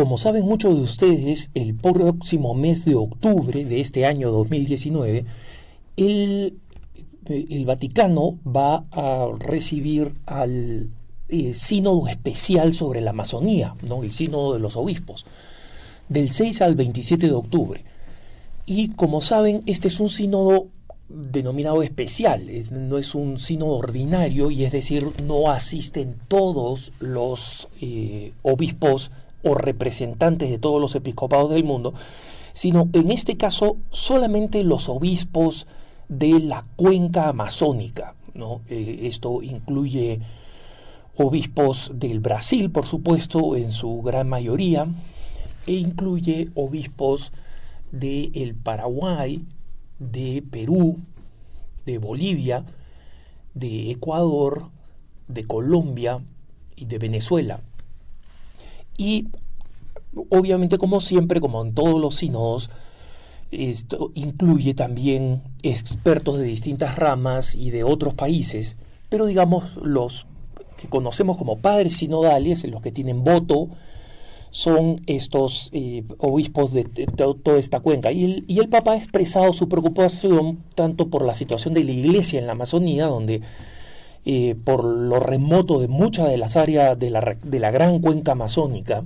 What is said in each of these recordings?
Como saben muchos de ustedes, el próximo mes de octubre de este año 2019, el Vaticano va a recibir al sínodo especial sobre la Amazonía, ¿no? El sínodo de los obispos, del 6 al 27 de octubre. Y como saben, este es un sínodo denominado especial, no es un sínodo ordinario, y es decir, no asisten todos los obispos o representantes de todos los episcopados del mundo, sino en este caso solamente los obispos de la cuenca amazónica, ¿no? Esto incluye obispos del Brasil, por supuesto, en su gran mayoría, e incluye obispos del Paraguay, de Perú, de Bolivia, de Ecuador, de Colombia y de Venezuela. Y obviamente, como siempre, como en todos los sínodos, esto incluye también expertos de distintas ramas y de otros países, pero digamos los que conocemos como padres sinodales, los que tienen voto, son estos obispos de toda esta cuenca. Y el Papa ha expresado su preocupación tanto por la situación de la Iglesia en la Amazonía, donde por lo remoto de muchas de las áreas de la gran cuenca amazónica,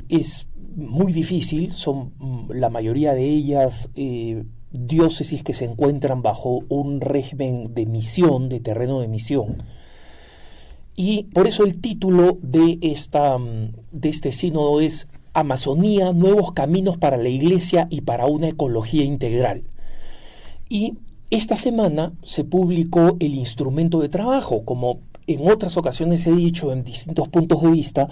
es muy difícil, son la mayoría de ellas diócesis que se encuentran bajo un régimen de misión, de terreno de misión. Y por eso el título de este sínodo es Amazonía, nuevos caminos para la Iglesia y para una ecología integral. Y esta semana se publicó el instrumento de trabajo. Como en otras ocasiones he dicho en distintos puntos de vista,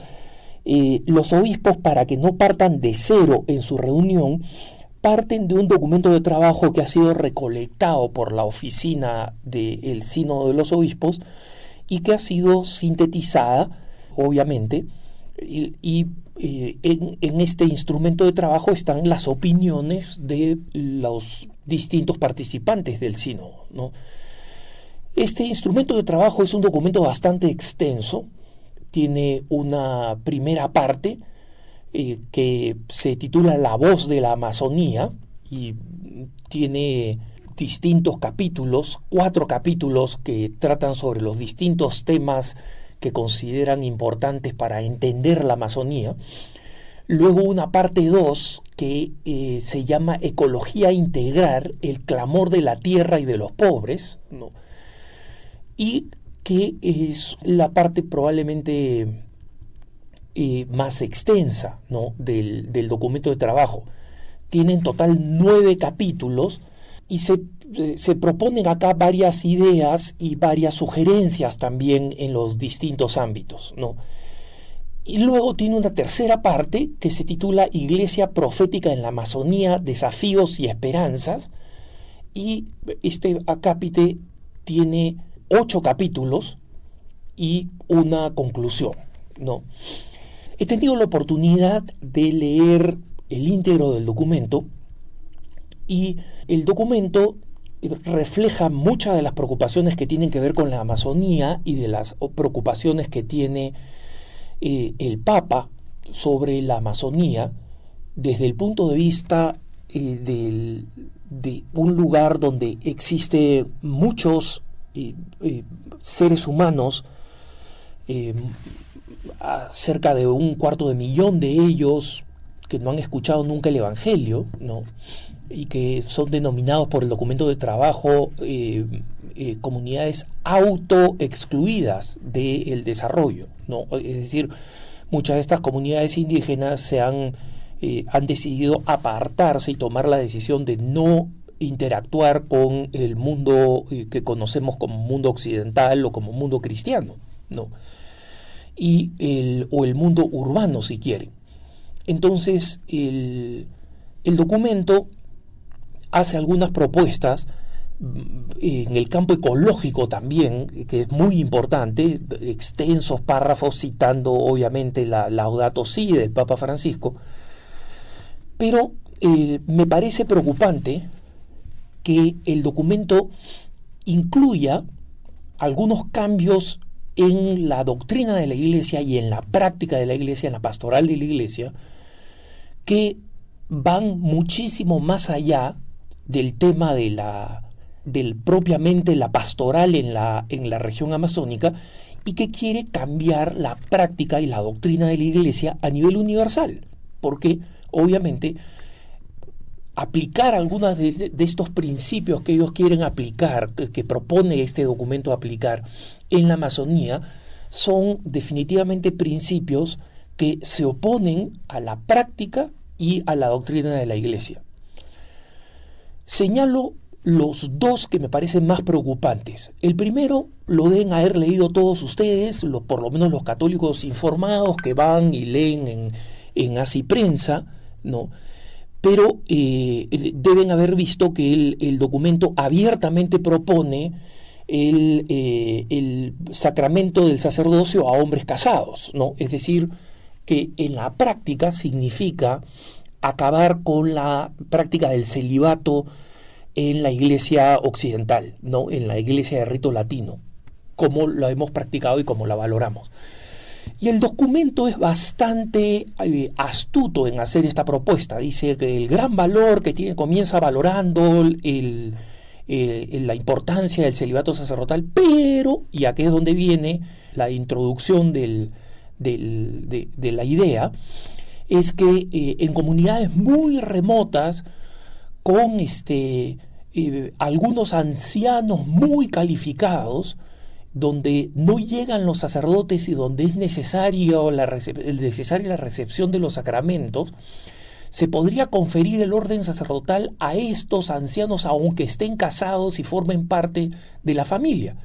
los obispos, para que no partan de cero en su reunión, parten de un documento de trabajo que ha sido recolectado por la oficina del Sínodo de los Obispos y que ha sido sintetizada, obviamente, en este instrumento de trabajo están las opiniones de los distintos participantes del sínodo, ¿no? Este instrumento de trabajo es un documento bastante extenso, tiene una primera parte que se titula La voz de la Amazonía y tiene distintos capítulos, 4 capítulos que tratan sobre los distintos temas que consideran importantes para entender la Amazonía. Luego una parte 2 que se llama Ecología Integral, el clamor de la tierra y de los pobres, ¿no? Y que es la parte probablemente más extensa, ¿no?, del documento de trabajo. Tiene en total 9 capítulos y se proponen acá varias ideas y varias sugerencias también en los distintos ámbitos, ¿no? Y luego tiene una tercera parte que se titula Iglesia Profética en la Amazonía, Desafíos y Esperanzas, y este acápite tiene 8 capítulos y una conclusión, ¿no? He tenido la oportunidad de leer el íntegro del documento y el documento refleja muchas de las preocupaciones que tienen que ver con la Amazonía y de las preocupaciones que tiene el Papa sobre la Amazonía desde el punto de vista de un lugar donde existe muchos seres humanos, cerca de 250.000 de ellos que no han escuchado nunca el Evangelio, ¿no?, y que son denominados por el documento de trabajo comunidades autoexcluidas del desarrollo, ¿no? Es decir, muchas de estas comunidades indígenas han decidido apartarse y tomar la decisión de no interactuar con el mundo que conocemos como mundo occidental o como mundo cristiano, ¿no?, o el mundo urbano, si quieren. Entonces, el documento hace algunas propuestas en el campo ecológico también, que es muy importante, extensos párrafos citando obviamente la Laudato Si del Papa Francisco, pero me parece preocupante que el documento incluya algunos cambios en la doctrina de la Iglesia y en la práctica de la Iglesia, en la pastoral de la Iglesia, que van muchísimo más allá del tema del propiamente la pastoral en la región amazónica, y que quiere cambiar la práctica y la doctrina de la Iglesia a nivel universal, porque obviamente aplicar algunos de estos principios que ellos quieren aplicar, que propone este documento aplicar en la Amazonía, son definitivamente principios que se oponen a la práctica y a la doctrina de la Iglesia. Señalo los dos que me parecen más preocupantes. El primero lo deben haber leído todos ustedes, por lo menos los católicos informados que van y leen en Así Prensa, ¿no? Pero deben haber visto que el documento abiertamente propone el sacramento del sacerdocio a hombres casados, ¿no? Es decir, que en la práctica significa acabar con la práctica del celibato en la iglesia occidental, ¿no? En la iglesia de rito latino, como lo hemos practicado y como la valoramos. Y el documento es bastante astuto en hacer esta propuesta. Dice que el gran valor que tiene, comienza valorando la importancia del celibato sacerdotal, pero, y aquí es donde viene la introducción de la idea, es que en comunidades muy remotas, con algunos ancianos muy calificados, donde no llegan los sacerdotes y donde es necesaria la recepción de los sacramentos, se podría conferir el orden sacerdotal a estos ancianos aunque estén casados y formen parte de la familia.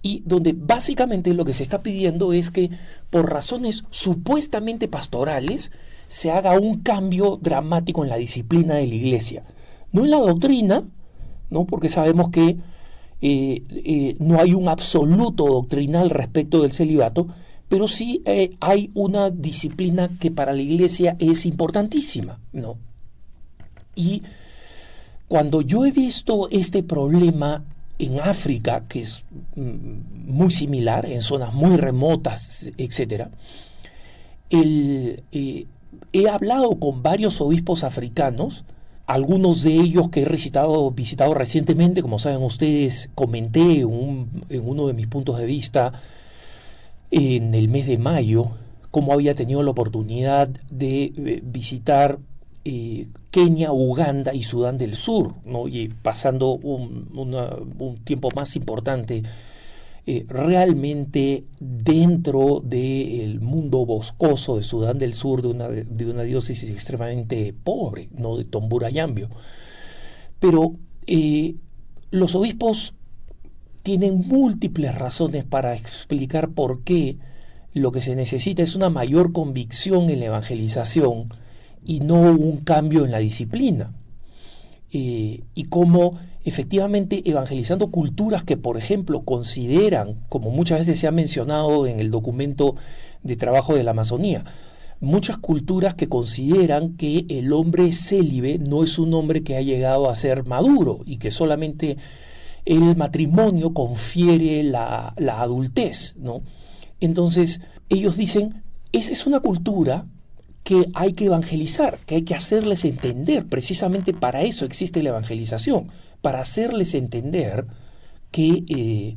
Y donde básicamente lo que se está pidiendo es que por razones supuestamente pastorales se haga un cambio dramático en la disciplina de la Iglesia. No en la doctrina, ¿no? Porque sabemos que no hay un absoluto doctrinal respecto del celibato, pero sí hay una disciplina que para la Iglesia es importantísima, ¿no? Y cuando yo he visto este problema en África, que es muy similar, en zonas muy remotas, etc., he hablado con varios obispos africanos, algunos de ellos que he visitado recientemente, como saben ustedes, comenté en uno de mis puntos de vista en el mes de mayo, cómo había tenido la oportunidad de visitar Kenia, Uganda y Sudán del Sur, ¿no? Y pasando un tiempo más importante realmente dentro del mundo boscoso de Sudán del Sur, de una diócesis extremadamente pobre, ¿no? De Tomburayambio. Pero los obispos tienen múltiples razones para explicar por qué lo que se necesita es una mayor convicción en la evangelización y no un cambio en la disciplina. Y cómo efectivamente evangelizando culturas que, por ejemplo, consideran, como muchas veces se ha mencionado en el documento de trabajo de la Amazonía, muchas culturas que consideran que el hombre célibe no es un hombre que ha llegado a ser maduro y que solamente el matrimonio confiere la adultez, ¿no? Entonces, ellos dicen, esa es una cultura que hay que evangelizar, que hay que hacerles entender. Precisamente para eso existe la evangelización, para hacerles entender que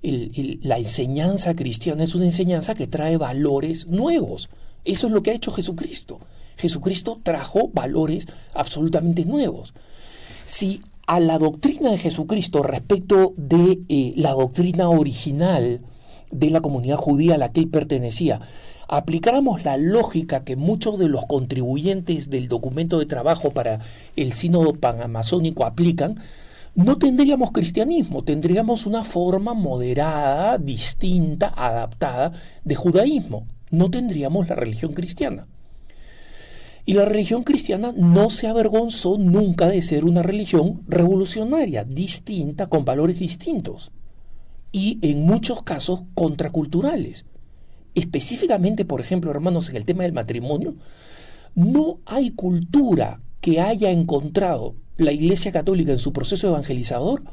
la enseñanza cristiana es una enseñanza que trae valores nuevos. Eso es lo que ha hecho Jesucristo. Jesucristo trajo valores absolutamente nuevos. Si a la doctrina de Jesucristo respecto de la doctrina original de la comunidad judía a la que él pertenecía, aplicáramos la lógica que muchos de los contribuyentes del documento de trabajo para el sínodo panamazónico aplican, no tendríamos cristianismo, tendríamos una forma moderada, distinta, adaptada de judaísmo. No tendríamos la religión cristiana. Y la religión cristiana no se avergonzó nunca de ser una religión revolucionaria, distinta, con valores distintos. Y en muchos casos contraculturales. Específicamente, por ejemplo, hermanos, en el tema del matrimonio, no hay cultura que haya encontrado la Iglesia Católica en su proceso evangelizador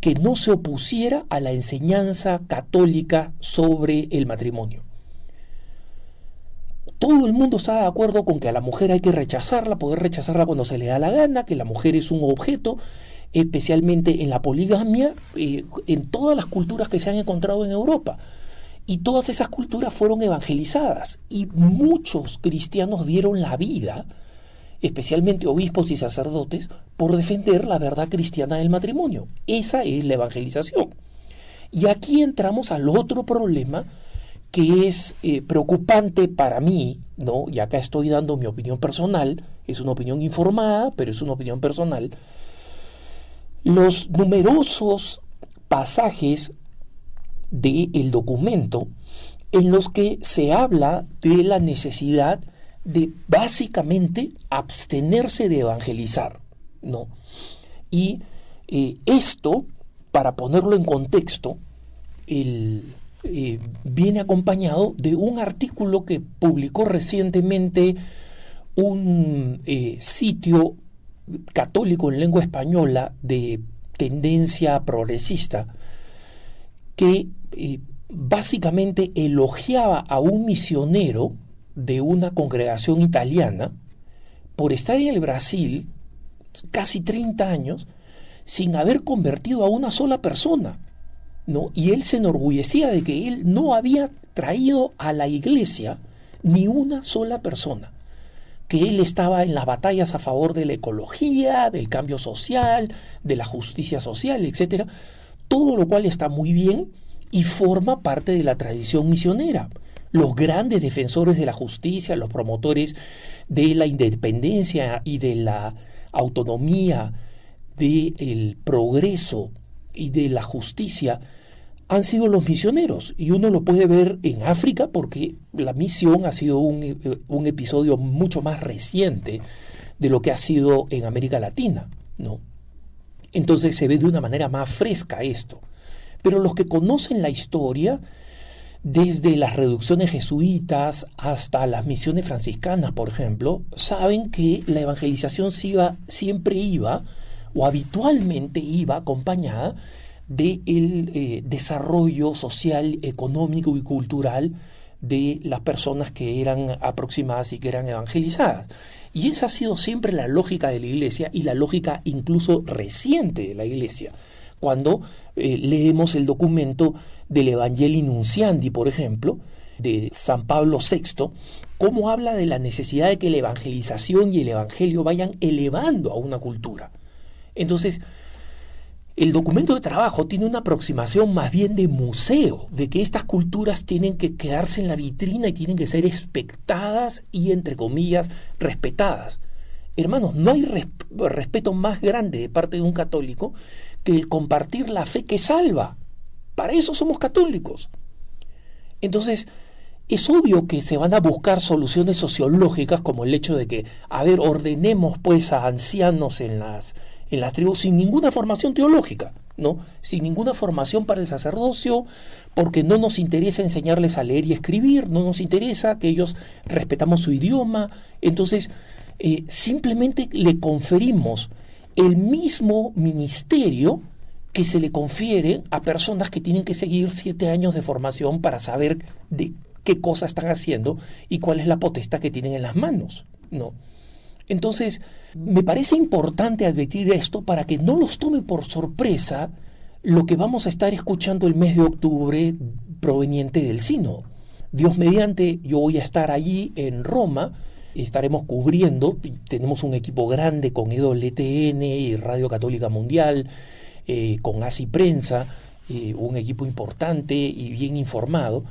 que no se opusiera a la enseñanza católica sobre el matrimonio. todo el mundo está de acuerdo con que a la mujer hay que rechazarla, poder rechazarla cuando se le da la gana, que la mujer es un objeto, especialmente en la poligamia, en todas las culturas que se han encontrado en Europa. Y todas esas culturas fueron evangelizadas y muchos cristianos dieron la vida, especialmente obispos y sacerdotes, por defender la verdad cristiana del matrimonio. Esa es la evangelización. Y aquí entramos al otro problema que es preocupante para mí, ¿no? Y acá estoy dando mi opinión personal, es una opinión informada, pero es una opinión personal. Los numerosos pasajes del documento en los que se habla de la necesidad de básicamente abstenerse de evangelizar, ¿no? Y esto, para ponerlo en contexto, viene acompañado de un artículo que publicó recientemente un sitio católico en lengua española de tendencia progresista que básicamente elogiaba a un misionero de una congregación italiana por estar en el Brasil casi 30 años sin haber convertido a una sola persona, ¿no? Y él se enorgullecía de que él no había traído a la iglesia ni una sola persona, que él estaba en las batallas a favor de la ecología, del cambio social, de la justicia social, etcétera, todo lo cual está muy bien y forma parte de la tradición misionera. Los grandes defensores de la justicia, los promotores de la independencia y de la autonomía, del progreso y de la justicia, han sido los misioneros. Y uno lo puede ver en África porque la misión ha sido un episodio mucho más reciente de lo que ha sido en América Latina, ¿no? Entonces se ve de una manera más fresca esto. Pero los que conocen la historia, desde las reducciones jesuitas hasta las misiones franciscanas, por ejemplo, saben que la evangelización siempre iba, o habitualmente iba, acompañada del desarrollo social, económico y cultural de las personas que eran aproximadas y que eran evangelizadas. Y esa ha sido siempre la lógica de la Iglesia y la lógica incluso reciente de la Iglesia. Cuando leemos el documento del Evangelii Nunciandi, por ejemplo, de San Pablo VI, cómo habla de la necesidad de que la evangelización y el evangelio vayan elevando a una cultura. Entonces, el documento de trabajo tiene una aproximación más bien de museo, de que estas culturas tienen que quedarse en la vitrina y tienen que ser expectadas y, entre comillas, respetadas. Hermanos, no hay respeto más grande de parte de un católico que el compartir la fe que salva. Para eso somos católicos. Entonces, es obvio que se van a buscar soluciones sociológicas como el hecho de que, ordenemos pues a ancianos en las tribus sin ninguna formación teológica, ¿no? Sin ninguna formación para el sacerdocio, porque no nos interesa enseñarles a leer y escribir, no nos interesa que ellos respetamos su idioma. Entonces, simplemente le conferimos el mismo ministerio que se le confiere a personas que tienen que seguir 7 años de formación para saber de qué cosas están haciendo y cuál es la potestad que tienen en las manos, ¿no? Entonces, me parece importante advertir esto para que no los tome por sorpresa lo que vamos a estar escuchando el mes de octubre proveniente del sínodo. Dios mediante, yo voy a estar allí en Roma, estaremos cubriendo, tenemos un equipo grande con EWTN y Radio Católica Mundial, con ASI Prensa, un equipo importante y bien informado,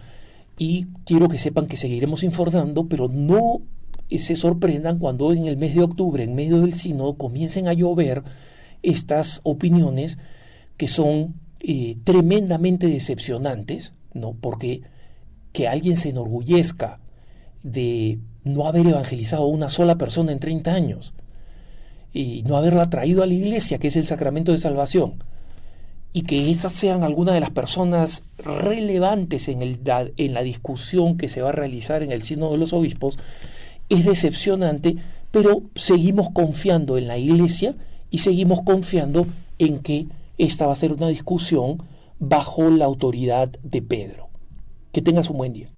y quiero que sepan que seguiremos informando, pero no se sorprendan cuando en el mes de octubre, en medio del sínodo, comiencen a llover estas opiniones que son tremendamente decepcionantes, ¿no? Porque que alguien se enorgullezca de no haber evangelizado a una sola persona en 30 años y no haberla traído a la iglesia, que es el sacramento de salvación, y que esas sean algunas de las personas relevantes en la discusión que se va a realizar en el Sínodo de los Obispos, es decepcionante, pero seguimos confiando en la iglesia y seguimos confiando en que esta va a ser una discusión bajo la autoridad de Pedro. Que tengas un buen día.